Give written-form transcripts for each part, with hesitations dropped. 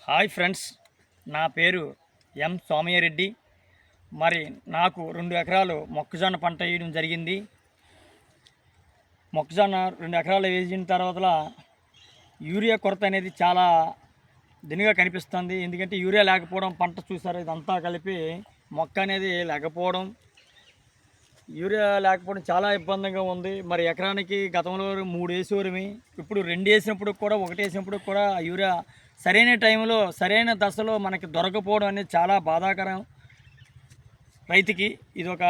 Hi friends, నా పేరు ఎం సోమయ్యరెడ్డి. మరి నాకు 2 ఎకరాలు మొక్కజొన్న పంట వేయడం జరిగింది. మొక్కజొన్న 2 ఎకరాలు వేసిన తర్వాత యూరియా కొరత అనేది చాలా దినుగా కనిపిస్తుంది. ఎందుకంటే యూరియా లేకపోవడం, పంట చూసారు ఇదంతా కలిపి మొక్క అనేది లేకపోవడం, యూరియా లేకపోవడం చాలా ఇబ్బందిగా ఉంది. మరి ఎకరానికి గతంలో 3 వేసేవారమి, ఇప్పుడు 2 వేసినప్పుడు కూడా 1 వేసినప్పుడు కూడా యూరియా సరైన టైంలో సరైన దశలో మనకి దొరకపోవడం అనేది చాలా బాధాకరం. రైతుకి ఇది ఒక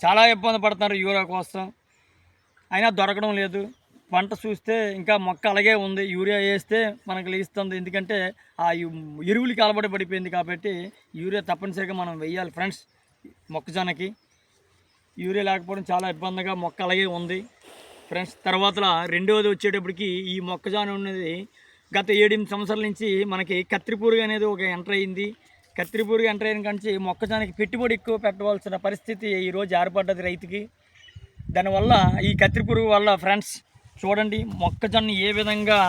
చాలా ఇబ్బంది పడుతున్నారు యూరియా కోసం, అయినా దొరకడం లేదు. పంట చూస్తే ఇంకా మొక్క అలాగే ఉంది. యూరియా వేస్తే మనకు లేస్తుంది, ఎందుకంటే ఆ ఎరువులకి అలవాటు పడిపోయింది. కాబట్టి యూరియా తప్పనిసరిగా మనం వెయ్యాలి ఫ్రెండ్స్. మొక్కజొన్నకి యూరియా లేకపోవడం చాలా ఇబ్బందిగా మొక్క అలాగే ఉంది ఫ్రెండ్స్. తర్వాత రెండవది వచ్చేటప్పటికి ఈ మొక్కజొన్న ఉన్నది గత 7-8 సంవత్సరాల నుంచి మనకి కత్తిపురుగు అనేది ఒక ఎంటర్ అయింది. కత్తిపురుగు ఎంటర్ అయిన కంచి మొక్కజొన్నకి పెట్టుబడి ఎక్కువ పెట్టవలసిన పరిస్థితి ఈరోజు ఏర్పడ్డది రైతుకి. దానివల్ల ఈ కత్తిపురుగు వల్ల ఫ్రెండ్స్ చూడండి మొక్కజొన్న ఏ విధంగా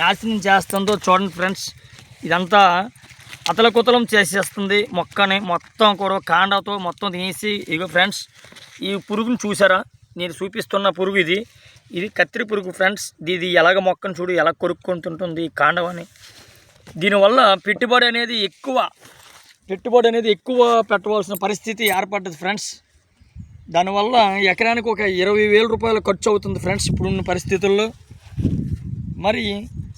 నాశనం చేస్తుందో చూడండి ఫ్రెండ్స్. ఇదంతా అతలకుతలం చేసేస్తుంది మొక్కని, మొత్తం కూడా కాండతో మొత్తం తీసి. ఇగో ఫ్రెండ్స్, ఈ పురుగుని చూసారా? నేను చూపిస్తున్న పురుగు ఇది కత్తిరి పురుగు ఫ్రెండ్స్. ఇది ఎలాగ మొక్కను చూడు ఎలా కొరుక్కుంటుంటుంది ఈ కాండం అని. దీనివల్ల పెట్టుబడి అనేది ఎక్కువ పెట్టవలసిన పరిస్థితి ఏర్పడ్డది ఫ్రెండ్స్. దానివల్ల ఎకరానికి ఒక 20,000 రూపాయలు ఖర్చు అవుతుంది ఫ్రెండ్స్ ఇప్పుడున్న పరిస్థితుల్లో. మరి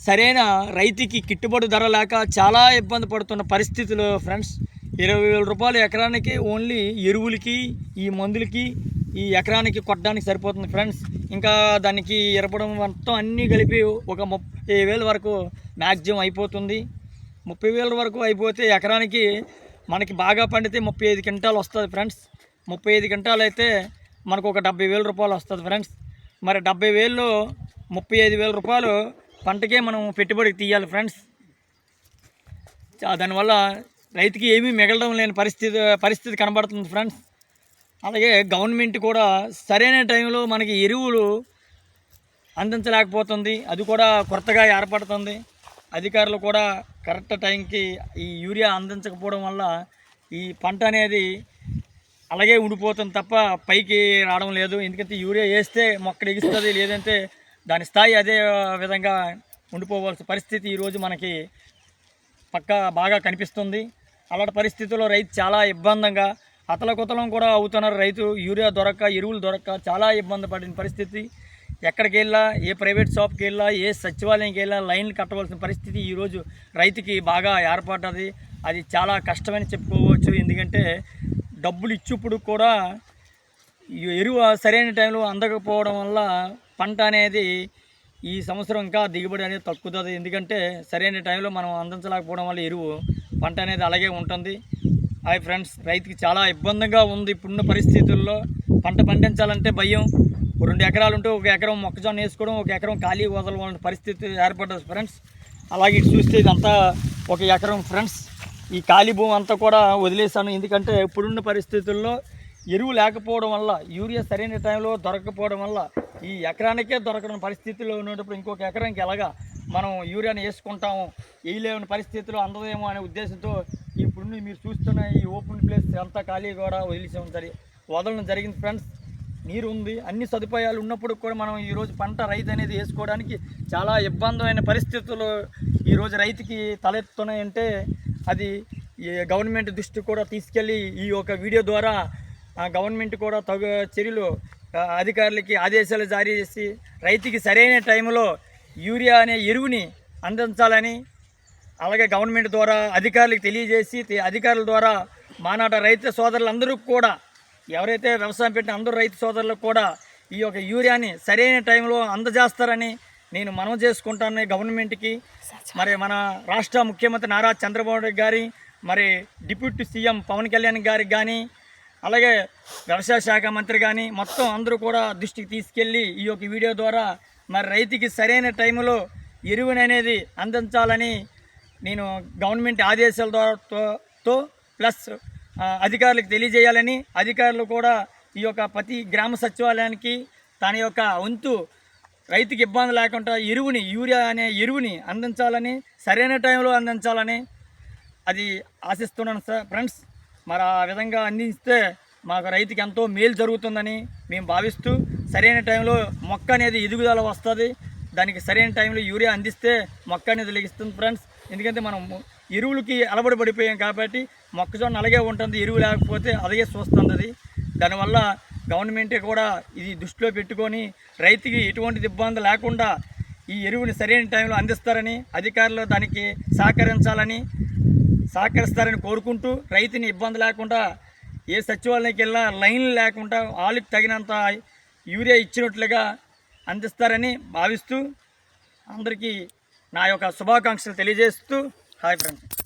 సరైన రైతుకి గిట్టుబాటు ధర లేక చాలా ఇబ్బంది పడుతున్న పరిస్థితులు ఫ్రెండ్స్. 20,000 రూపాయలు ఎకరానికి ఓన్లీ ఎరువులకి, ఈ మందులకి ఈ ఎకరానికి కొట్టడానికి సరిపోతుంది ఫ్రెండ్స్. ఇంకా దానికి ఎరపడం మొత్తం అన్నీ కలిపి ఒక 30,000 వరకు మ్యాక్సిమం అయిపోతుంది. 30,000 వరకు అయిపోతే ఎకరానికి మనకి బాగా పండితే 35 క్వింటాలు వస్తుంది ఫ్రెండ్స్. 35 క్వింటాలు అయితే మనకు ఒక 70,000 రూపాయలు వస్తుంది ఫ్రెండ్స్. మరి 70,000లో 35,000 రూపాయలు పంటకే మనం పెట్టుబడికి తీయాలి ఫ్రెండ్స్. దానివల్ల రైతుకి ఏమీ మిగలడం లేని పరిస్థితి కనబడుతుంది ఫ్రెండ్స్. అలాగే గవర్నమెంట్ కూడా సరైన టైంలో మనకి ఎరువులు అందించలేకపోతుంది, అది కూడా కొత్తగా ఏర్పడుతుంది. అధికారులు కూడా కరెక్ట్ టైంకి ఈ యూరియా అందించకపోవడం వల్ల ఈ పంట అనేది అలాగే ఉండిపోతుంది తప్ప పైకి రావడం లేదు. ఎందుకంటే యూరియా వేస్తే మొక్క ఎగుస్తుంది, లేదంటే దాని స్థాయి అదే విధంగా ఉండిపోవాల్సిన పరిస్థితి ఈరోజు మనకి బాగా కనిపిస్తుంది. అలాంటి పరిస్థితుల్లో రైతు చాలా ఇబ్బందిగా అతలకుతలం కూడా అవుతున్నారు. రైతు యూరియా దొరక్క, ఎరువులు దొరక్క చాలా ఇబ్బంది పడిన పరిస్థితి. ఎక్కడికి వెళ్ళా, ఏ ప్రైవేట్ షాప్కి వెళ్ళా, ఏ సచివాలయంకి వెళ్ళా లైన్లు కట్టవలసిన పరిస్థితి ఈరోజు రైతుకి బాగా ఏర్పడ్డది. అది చాలా కష్టమని చెప్పుకోవచ్చు. ఎందుకంటే డబ్బులు ఇచ్చినప్పుడు కూడా ఎరువు సరైన టైంలో అందకపోవడం వల్ల పంట అనేది ఈ సంవత్సరం ఇంకా దిగుబడి అనేది తక్కుతుంది. ఎందుకంటే సరైన టైంలో మనం అందించలేకపోవడం వల్ల ఎరువు పంట అనేది అలాగే ఉంటుంది. హాయ్ ఫ్రెండ్స్, రైతుకి చాలా ఇబ్బందిగా ఉంది ఇప్పుడున్న పరిస్థితుల్లో. పంట పండించాలంటే భయం. 2 ఎకరాలు ఉంటే 1 ఎకరం మొక్కజొన్న వేసుకోవడం, 1 ఎకరం ఖాళీ వదలవాలని పరిస్థితి ఏర్పడ్డది ఫ్రెండ్స్. అలాగే ఇటు చూస్తే ఇదంతా 1 ఎకరం ఫ్రెండ్స్. ఈ ఖాళీ భూమి అంతా కూడా వదిలేశాను. ఎందుకంటే ఇప్పుడున్న పరిస్థితుల్లో ఎరువు లేకపోవడం వల్ల, యూరియా సరైన టైంలో దొరకకపోవడం వల్ల ఈ ఎకరానికే దొరకని పరిస్థితుల్లో ఉన్నప్పుడు ఇంకొక ఎకరానికి ఎలాగా మనం యూరియాని వేసుకుంటాము, వేయలేని పరిస్థితులు అందదేమో అనే ఉద్దేశంతో ఇప్పుడు మీరు చూస్తున్న ఈ ఓపెన్ ప్లేస్ అంతా ఖాళీ కూడా వదలడం జరిగింది ఫ్రెండ్స్. నీరు ఉంది, అన్ని సదుపాయాలు ఉన్నప్పుడు కూడా మనం ఈరోజు పంట రైతు అనేది వేసుకోవడానికి చాలా ఇబ్బందమైన పరిస్థితులు ఈరోజు రైతుకి తలెత్తున్నాయంటే అది గవర్నమెంట్ దృష్టి కూడా తీసుకెళ్ళి ఈ యొక్క వీడియో ద్వారా గవర్నమెంట్ కూడా తగు చర్యలు అధికారులకి ఆదేశాలు జారీ చేసి రైతుకి సరైన టైంలో యూరియా అనే ఎరువుని అందించాలని, అలాగే గవర్నమెంట్ ద్వారా అధికారులకు తెలియజేసి అధికారుల ద్వారా మానాట రైతు సోదరులందరూ కూడా, ఎవరైతే వ్యవసాయం పెట్టిన అందరూ రైతు సోదరులకు కూడా ఈ యొక్క యూరియాని సరైన టైంలో అందజేస్తారని నేను మనవి చేసుకుంటాను గవర్నమెంట్కి. మరి మన రాష్ట్ర ముఖ్యమంత్రి నారా చంద్రబాబు నాయుడు గారి, మరి డిప్యూటీ సీఎం పవన్ కళ్యాణ్ గారికి కానీ, అలాగే వ్యవసాయ శాఖ మంత్రి కానీ మొత్తం అందరూ కూడా దృష్టికి తీసుకెళ్ళి ఈ యొక్క వీడియో ద్వారా మరి రైతుకి సరైన టైంలో ఎరువుని అనేది అందించాలని నేను గవర్నమెంట్ ఆదేశాల ద్వారా ప్లస్ అధికారులకు తెలియజేయాలని, అధికారులు కూడా ఈ యొక్క ప్రతి గ్రామ సచివాలయానికి తన యొక్క వంతు రైతుకి ఇబ్బంది లేకుండా యూరియా అనే ఎరువుని అందించాలని, సరైన టైంలో అందించాలని అది ఆశిస్తున్నాను సార్ ఫ్రెండ్స్. మరి ఆ విధంగా అందిస్తే మాకు రైతుకి ఎంతో మేలు జరుగుతుందని మేము భావిస్తూ, సరైన టైంలో మొక్క అనేది ఎదుగుదల వస్తుంది. దానికి సరైన టైంలో యూరియా అందిస్తే మొక్క అనేది లెగిస్తుంది ఫ్రెండ్స్. ఎందుకంటే మనం ఎరువులకి అలవాటు పడిపోయాం కాబట్టి మొక్కజొన్న అలాగే ఉంటుంది, ఎరువు లేకపోతే అలాగే చూస్తుంది అది. దానివల్ల గవర్నమెంటే కూడా ఇది దృష్టిలో పెట్టుకొని రైతుకి ఎటువంటి ఇబ్బంది లేకుండా ఈ ఎరువుని సరైన టైంలో అందిస్తారని, అధికారులు దానికి సహకరిస్తారని కోరుకుంటూ, రైతుని ఇబ్బంది లేకుండా ఏ సచివాలయానికి వెళ్ళినా లైన్లు లేకుండా వాళ్ళకి తగినంత యూరియా ఇచ్చినట్లుగా అందిస్తారని భావిస్తూ అందరికీ నా యొక్క శుభాకాంక్షలు తెలియజేస్తూ హాయ్ ఫ్రెండ్స్.